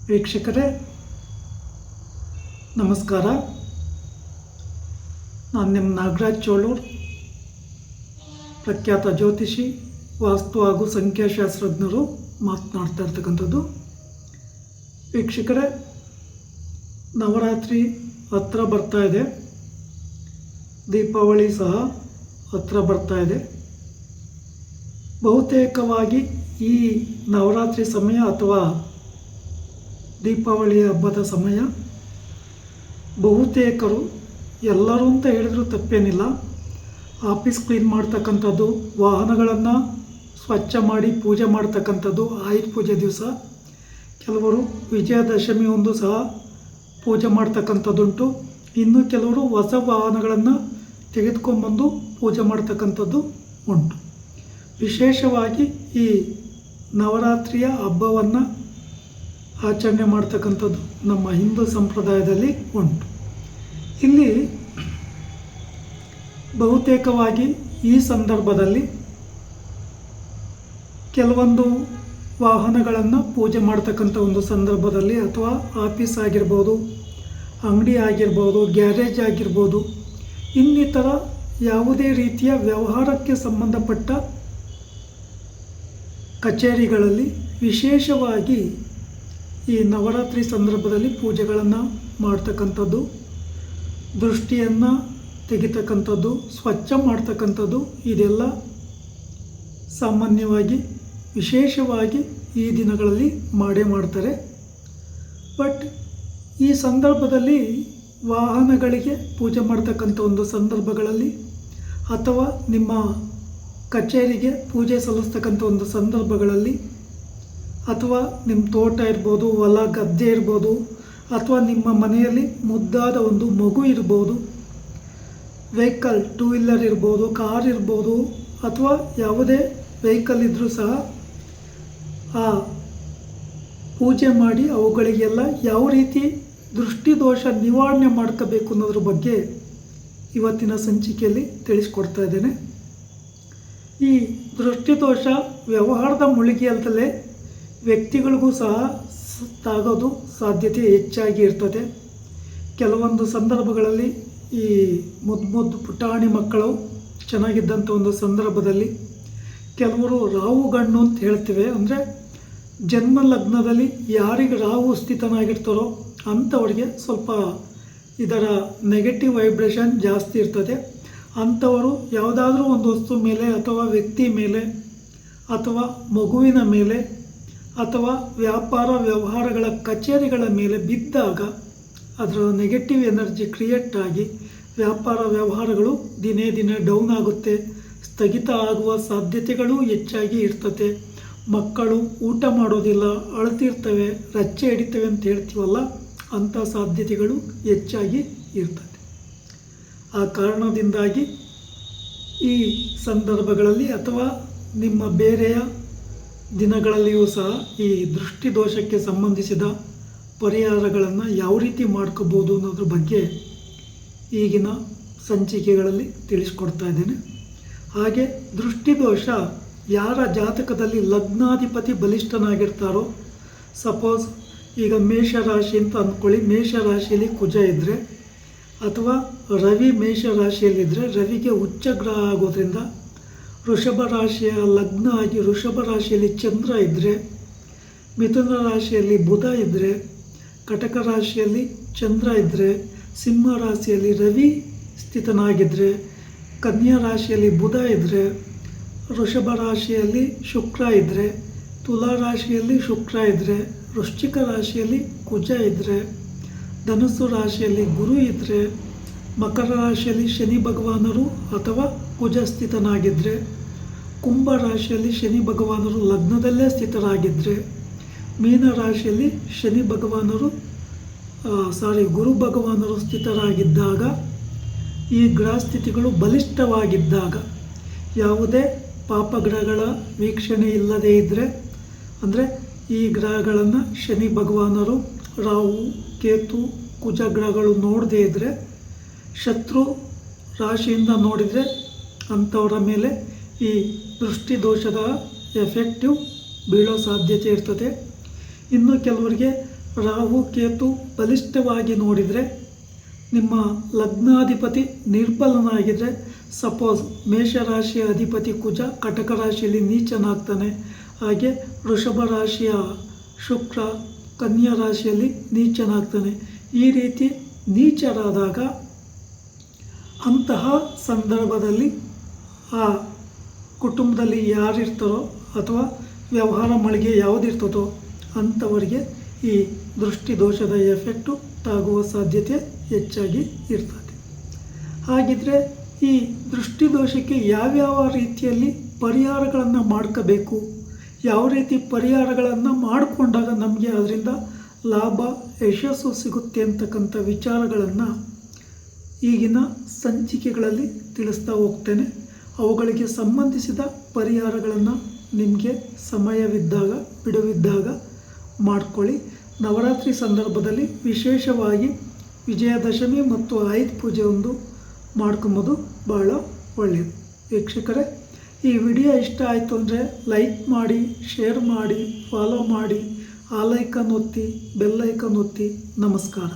ವೀಕ್ಷಕರೇ ನಮಸ್ಕಾರ. ನಾನು ನಿಮ್ಮ ನಾಗರಾಜ್ ಚೋಳೂರ್, ಪ್ರಖ್ಯಾತ ಜ್ಯೋತಿಷಿ, ವಾಸ್ತು ಹಾಗೂ ಸಂಖ್ಯಾಶಾಸ್ತ್ರಜ್ಞರು ಮಾತನಾಡ್ತಾ ಇರ್ತಕ್ಕಂಥದ್ದು. ವೀಕ್ಷಕರೇ, ನವರಾತ್ರಿ ಹತ್ರ ಬರ್ತಾ ಇದೆ, ದೀಪಾವಳಿ ಸಹ ಹತ್ರ ಬರ್ತಾ ಇದೆ. ಬಹುತೇಕವಾಗಿ ಈ ನವರಾತ್ರಿ ಸಮಯ ಅಥವಾ ದೀಪಾವಳಿ ಹಬ್ಬದ ಸಮಯ ಬಹುತೇಕರು, ಎಲ್ಲರೂ ಅಂತ ಹೇಳಿದ್ರು ತಪ್ಪೇನಿಲ್ಲ, ಆಫೀಸ್ ಕ್ಲೀನ್ ಮಾಡ್ತಕ್ಕಂಥದ್ದು, ವಾಹನಗಳನ್ನು ಸ್ವಚ್ಛ ಮಾಡಿ ಪೂಜೆ ಮಾಡ್ತಕ್ಕಂಥದ್ದು ಆಯುಧ ಪೂಜೆ ದಿವಸ. ಕೆಲವರು ವಿಜಯದಶಮಿ ಒಂದು ಸಹ ಪೂಜೆ ಮಾಡ್ತಕ್ಕಂಥದ್ದುಂಟು. ಇನ್ನು ಕೆಲವರು ಹೊಸ ವಾಹನಗಳನ್ನು ತೆಗೆದುಕೊಂಡ್ಬಂದು ಪೂಜೆ ಮಾಡ್ತಕ್ಕಂಥದ್ದು ಉಂಟು. ವಿಶೇಷವಾಗಿ ಈ ನವರಾತ್ರಿಯ ಹಬ್ಬವನ್ನು ಆಚರಣೆ ಮಾಡ್ತಕ್ಕಂಥದ್ದು ನಮ್ಮ ಹಿಂದೂ ಸಂಪ್ರದಾಯದಲ್ಲಿ ಉಂಟು. ಇಲ್ಲಿ ಬಹುತೇಕವಾಗಿ ಈ ಸಂದರ್ಭದಲ್ಲಿ ಕೆಲವೊಂದು ವಾಹನಗಳನ್ನು ಪೂಜೆ ಮಾಡ್ತಕ್ಕಂಥ ಒಂದು ಸಂದರ್ಭದಲ್ಲಿ, ಅಥವಾ ಆಫೀಸ್ ಆಗಿರ್ಬೋದು, ಅಂಗಡಿ ಆಗಿರ್ಬೋದು, ಗ್ಯಾರೇಜ್ ಆಗಿರ್ಬೋದು, ಇನ್ನಿತರ ಯಾವುದೇ ರೀತಿಯ ವ್ಯವಹಾರಕ್ಕೆ ಸಂಬಂಧಪಟ್ಟ ಕಚೇರಿಗಳಲ್ಲಿ ವಿಶೇಷವಾಗಿ ಈ ನವರಾತ್ರಿ ಸಂದರ್ಭದಲ್ಲಿ ಪೂಜೆಗಳನ್ನು ಮಾಡ್ತಕ್ಕಂಥದ್ದು, ದೃಷ್ಟಿಯನ್ನು ತೆಗಿತಕ್ಕಂಥದ್ದು, ಸ್ವಚ್ಛ ಮಾಡ್ತಕ್ಕಂಥದ್ದು, ಇದೆಲ್ಲ ಸಾಮಾನ್ಯವಾಗಿ ವಿಶೇಷವಾಗಿ ಈ ದಿನಗಳಲ್ಲಿ ಮಾಡೇ ಮಾಡ್ತಾರೆ. ಬಟ್ ಈ ಸಂದರ್ಭದಲ್ಲಿ ವಾಹನಗಳಿಗೆ ಪೂಜೆ ಮಾಡ್ತಕ್ಕಂಥ ಒಂದು ಸಂದರ್ಭಗಳಲ್ಲಿ, ಅಥವಾ ನಿಮ್ಮ ಕಚೇರಿಗೆ ಪೂಜೆ ಸಲ್ಲಿಸ್ತಕ್ಕಂಥ ಒಂದು ಸಂದರ್ಭಗಳಲ್ಲಿ, ಅಥವಾ ನಿಮ್ಮ ತೋಟ ಇರ್ಬೋದು, ಹೊಲ ಗದ್ದೆ ಇರ್ಬೋದು, ಅಥವಾ ನಿಮ್ಮ ಮನೆಯಲ್ಲಿ ಮುದ್ದಾದ ಒಂದು ಮಗು ಇರ್ಬೋದು, ವೆಹಿಕಲ್, ಟೂ ವೀಲರ್ ಇರ್ಬೋದು, ಕಾರ್ ಇರ್ಬೋದು, ಅಥವಾ ಯಾವುದೇ ವೆಹಿಕಲ್ ಇದ್ದರೂ ಸಹ ಆ ಪೂಜೆ ಮಾಡಿ ಅವುಗಳಿಗೆಲ್ಲ ಯಾವ ರೀತಿ ದೃಷ್ಟಿದೋಷ ನಿವಾರಣೆ ಮಾಡ್ಕೋಬೇಕು ಅನ್ನೋದ್ರ ಬಗ್ಗೆ ಇವತ್ತಿನ ಸಂಚಿಕೆಯಲ್ಲಿ ತಿಳಿಸ್ಕೊಡ್ತಾ ಇದ್ದೇನೆ. ಈ ದೃಷ್ಟಿದೋಷ ವ್ಯವಹಾರದ ಮುಳುಗಿಯಲ್ಲದೆ ವ್ಯಕ್ತಿಗಳಿಗೂ ಸಹ ತಾಗೋದು ಸಾಧ್ಯತೆ ಹೆಚ್ಚಾಗಿ ಇರ್ತದೆ. ಕೆಲವೊಂದು ಸಂದರ್ಭಗಳಲ್ಲಿ ಈ ಮುದ್ದು ಪುಟಾಣಿ ಮಕ್ಕಳು ಚೆನ್ನಾಗಿದ್ದಂಥ ಒಂದು ಸಂದರ್ಭದಲ್ಲಿ ಕೆಲವರು ರಾಹು ಗಣ್ಣು ಅಂತ ಹೇಳ್ತೇವೆ, ಅಂದರೆ ಜನ್ಮ ಲಗ್ನದಲ್ಲಿ ಯಾರಿಗೆ ರಾಹು ಸ್ಥಿತನಾಗಿರ್ತಾರೋ ಅಂಥವ್ರಿಗೆ ಸ್ವಲ್ಪ ಇದರ ನೆಗೆಟಿವ್ ವೈಬ್ರೇಷನ್ ಜಾಸ್ತಿ ಇರ್ತದೆ. ಅಂಥವರು ಯಾವುದಾದ್ರೂ ಒಂದು ವಸ್ತು ಮೇಲೆ, ಅಥವಾ ವ್ಯಕ್ತಿ ಮೇಲೆ, ಅಥವಾ ಮಗುವಿನ ಮೇಲೆ, ಅಥವಾ ವ್ಯಾಪಾರ ವ್ಯವಹಾರಗಳ ಕಚೇರಿಗಳ ಮೇಲೆ ಬಿದ್ದಾಗ ಅದರ ನೆಗೆಟಿವ್ ಎನರ್ಜಿ ಕ್ರಿಯೇಟ್ ಆಗಿ ವ್ಯಾಪಾರ ವ್ಯವಹಾರಗಳು ದಿನೇ ದಿನೇ ಡೌನ್ ಆಗುತ್ತೆ, ಸ್ಥಗಿತ ಆಗುವ ಸಾಧ್ಯತೆಗಳು ಹೆಚ್ಚಾಗಿ ಇರ್ತದೆ. ಮಕ್ಕಳು ಊಟ ಮಾಡೋದಿಲ್ಲ, ಅಳ್ತಿರ್ತವೆ, ರಚ್ಚೆ ಹಿಡಿತವೆ ಅಂತ ಹೇಳ್ತೀವಲ್ಲ, ಅಂಥ ಸಾಧ್ಯತೆಗಳು ಹೆಚ್ಚಾಗಿ ಇರ್ತದೆ. ಆ ಕಾರಣದಿಂದಾಗಿ ಈ ಸಂದರ್ಭಗಳಲ್ಲಿ ಅಥವಾ ನಿಮ್ಮ ಬೇರೆಯ ದಿನಗಳಲ್ಲಿಯೂ ಸಹ ಈ ದೃಷ್ಟಿದೋಷಕ್ಕೆ ಸಂಬಂಧಿಸಿದ ಪರಿಹಾರಗಳನ್ನು ಯಾವ ರೀತಿ ಮಾಡ್ಕೋಬೋದು ಅನ್ನೋದ್ರ ಬಗ್ಗೆ ಈಗಿನ ಸಂಚಿಕೆಗಳಲ್ಲಿ ತಿಳಿಸ್ಕೊಡ್ತಾ ಇದ್ದೇನೆ. ಹಾಗೆ ದೃಷ್ಟಿದೋಷ ಯಾರ ಜಾತಕದಲ್ಲಿ ಲಗ್ನಾಧಿಪತಿ ಬಲಿಷ್ಠನಾಗಿರ್ತಾರೋ, ಸಪೋಸ್ ಈಗ ಮೇಷರಾಶಿ ಅಂತ ಅಂದ್ಕೊಳ್ಳಿ, ಮೇಷರಾಶಿಯಲ್ಲಿ ಕುಜ ಇದ್ದರೆ, ಅಥವಾ ರವಿ ಮೇಷರಾಶಿಯಲ್ಲಿದ್ದರೆ ರವಿಗೆ ಉಚ್ಚ ಗ್ರಹ ಆಗೋದ್ರಿಂದ ವೃಷಭ ರಾಶಿಯ ಲಗ್ನ ಆಗಿ ವೃಷಭ ರಾಶಿಯಲ್ಲಿ ಚಂದ್ರ ಇದ್ದರೆ, ಮಿಥುನ ರಾಶಿಯಲ್ಲಿ ಬುಧ ಇದ್ದರೆ, ಕಟಕ ರಾಶಿಯಲ್ಲಿ ಚಂದ್ರ ಇದ್ದರೆ, ಸಿಂಹ ರಾಶಿಯಲ್ಲಿ ರವಿ ಸ್ಥಿತನಾಗಿದ್ದರೆ, ಕನ್ಯಾ ರಾಶಿಯಲ್ಲಿ ಬುಧ ಇದ್ದರೆ, ವೃಷಭ ರಾಶಿಯಲ್ಲಿ ಶುಕ್ರ ಇದ್ದರೆ, ತುಲಾ ರಾಶಿಯಲ್ಲಿ ಶುಕ್ರ ಇದ್ದರೆ, ವೃಶ್ಚಿಕ ರಾಶಿಯಲ್ಲಿ ಕುಜ ಇದ್ದರೆ, ಧನುಸ್ಸು ರಾಶಿಯಲ್ಲಿ ಗುರು ಇದ್ದರೆ, ಮಕರ ರಾಶಿಯಲ್ಲಿ ಶನಿ ಭಗವಾನರು ಅಥವಾ ಕುಜ ಸ್ಥಿತನಾಗಿದ್ದರೆ, ಕುಂಭ ರಾಶಿಯಲ್ಲಿ ಶನಿ ಭಗವಾನರು ಲಗ್ನದಲ್ಲೇ ಸ್ಥಿತರಾಗಿದ್ದರೆ, ಮೀನ ರಾಶಿಯಲ್ಲಿ ಶನಿ ಭಗವಾನರು ಗುರು ಭಗವಾನರು ಸ್ಥಿತರಾಗಿದ್ದಾಗ, ಈ ಗ್ರಹ ಸ್ಥಿತಿಗಳು ಬಲಿಷ್ಠವಾಗಿದ್ದಾಗ, ಯಾವುದೇ ಪಾಪಗ್ರಹಗಳ ವೀಕ್ಷಣೆ ಇಲ್ಲದೇ ಇದ್ದರೆ, ಅಂದರೆ ಈ ಗ್ರಹಗಳನ್ನು ಶನಿ ಭಗವಾನರು, ರಾಹು, ಕೇತು, ಕುಜ ಗ್ರಹಗಳು ನೋಡದೇ ಇದ್ದರೆ, ಶತ್ರು ರಾಶಿಯಿಂದ ನೋಡಿದರೆ ಅಂಥವರ ಮೇಲೆ ಈ ದೃಷ್ಟಿದೋಷದ ಎಫೆಕ್ಟಿವ್ ಬೀಳೋ ಸಾಧ್ಯತೆ ಇರ್ತದೆ. ಇನ್ನು ಕೆಲವರಿಗೆ ರಾಹು ಕೇತು ಬಲಿಷ್ಠವಾಗಿ ನೋಡಿದರೆ, ನಿಮ್ಮ ಲಗ್ನಾಧಿಪತಿ ನಿರ್ಬಲನಾಗಿದ್ದರೆ, ಸಪೋಸ್ ಮೇಷರಾಶಿಯ ಅಧಿಪತಿ ಕುಜ ಕಟಕ ರಾಶಿಯಲ್ಲಿ ನೀಚನಾಗ್ತಾನೆ, ಹಾಗೆ ವೃಷಭ ರಾಶಿಯ ಶುಕ್ರ ಕನ್ಯಾ ರಾಶಿಯಲ್ಲಿ ನೀಚನಾಗ್ತಾನೆ. ಈ ರೀತಿ ನೀಚರಾದಾಗ ಅಂತಹ ಸಂದರ್ಭದಲ್ಲಿ ಆ ಕುಟುಂಬದಲ್ಲಿ ಯಾರಿರ್ತಾರೋ ಅಥವಾ ವ್ಯವಹಾರ ಮಳಿಗೆ ಯಾವುದಿರ್ತದೋ ಅಂಥವರಿಗೆ ಈ ದೃಷ್ಟಿ ದೋಷದ ಎಫೆಕ್ಟು ತಾಗುವ ಸಾಧ್ಯತೆ ಹೆಚ್ಚಾಗಿ ಇರ್ತದೆ. ಹಾಗಿದ್ರೆ ಈ ದೃಷ್ಟಿ ದೋಷಕ್ಕೆ ಯಾವ್ಯಾವ ರೀತಿಯಲ್ಲಿ ಪರಿಹಾರಗಳನ್ನು ಮಾಡ್ಕೋಬೇಕು, ಯಾವ ರೀತಿ ಪರಿಹಾರಗಳನ್ನು ಮಾಡಿಕೊಂಡಾಗ ನಮಗೆ ಅದರಿಂದ ಲಾಭ ಯಶಸ್ಸು ಸಿಗುತ್ತೆ ಅಂತಕ್ಕಂಥ ವಿಚಾರಗಳನ್ನು ಈಗಿನ ಸಂಚಿಕೆಗಳಲ್ಲಿ ತಿಳಿಸ್ತಾ ಹೋಗ್ತೇನೆ. ಅವುಗಳಿಗೆ ಸಂಬಂಧಿಸಿದ ಪರಿಹಾರಗಳನ್ನು ನಿಮಗೆ ಸಮಯವಿದ್ದಾಗ ಬಿಡುವಿದ್ದಾಗ ಮಾಡಿಕೊಳ್ಳಿ. ನವರಾತ್ರಿ ಸಂದರ್ಭದಲ್ಲಿ ವಿಶೇಷವಾಗಿ ವಿಜಯದಶಮಿ ಮತ್ತು ಆಯುಧ ಪೂಜೆ ಒಂದು ಮಾಡ್ಕೊಂಬೋದು ಭಾಳ ಒಳ್ಳೆಯದು. ವೀಕ್ಷಕರೇ, ಈ ವಿಡಿಯೋ ಇಷ್ಟ ಆಯಿತು ಅಂದರೆ ಲೈಕ್ ಮಾಡಿ, ಶೇರ್ ಮಾಡಿ, ಫಾಲೋ ಮಾಡಿ, ಆ ಲೈಕನ್ ಒತ್ತಿ, ಬೆಲ್ ಐಕನ್ ಒತ್ತಿ. ನಮಸ್ಕಾರ.